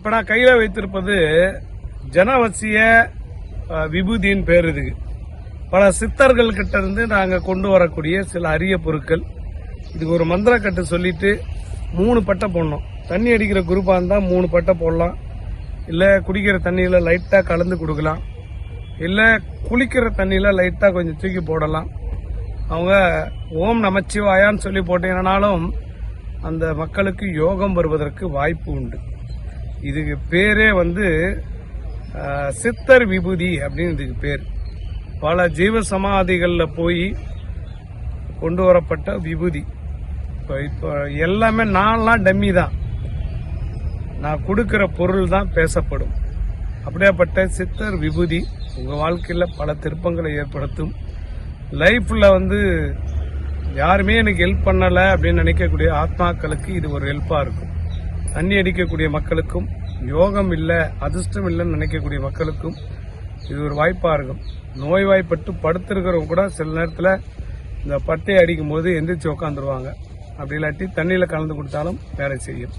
இப்ப நான் கையில வைத்திருப்பது ஜனவசிய விபூதியின் பேர். இதுக்கு பல சித்தர்கள் கிட்ட இருந்து நாங்க கொண்டு வரக்கூடிய சில அரிய பொருட்கள். இதுக்கு ஒரு மந்திர கட்டு சொல்லிட்டு 3 பட்டை போடணும். தண்ணி அடிக்கிற குரூப்பா இருந்தா 3 பட்டை போடலாம், இல்ல குடிக்கிற தண்ணியில லைட்டா கலந்து கொடுக்கலாம், இல்ல குளிக்கிற தண்ணியில லைட்டா கொஞ்சம் தூக்கி போடலாம். அவங்க ஓம் நமச்சிவாயான்னு சொல்லி போட்டீங்கன்னாலும் அந்த மக்களுக்கு யோகம் வருவதற்கு வாய்ப்பு உண்டு. இதுக்கு பேரே சித்தர் விபூதி அப்படின்னு இதுக்கு பேர். பல ஜீவ சமாதிகள்ல போய் கொண்டு வரப்பட்ட விபூதி. இப்போ எல்லாமே நான்லாம் டம்மி தான், நான் கொடுக்கிற பொருள் தான் பேசப்படும். அப்படியாப்பட்ட சித்தர் விபூதி உங்க வாழ்க்கையில பல திருப்பங்களை ஏற்படுத்தும். லைஃப்ல யாருமே எனக்கு ஹெல்ப் பண்ணல அப்படின்னு நினைக்கக்கூடிய ஆத்மாக்களுக்கு இது ஒரு ஹெல்ப்பா இருக்கும். தண்ணி அடிக்கக்கூடிய மக்களுக்கும், யோகம் இல்லை அதிர்ஷ்டம் இல்லைன்னு நினைக்கக்கூடிய மக்களுக்கும் இது ஒரு வாய்ப்பா இருக்கும். நோய்வாய்ப்பட்டு படுத்திருக்கிறவங்க கூட சில நேரத்தில் இந்த பட்டையை அடிக்கும் போது எந்திரிச்சு உட்காந்துருவாங்க. அப்படி இல்லாட்டி தண்ணியில கலந்து கொடுத்தாலும் வேலை செய்யும்.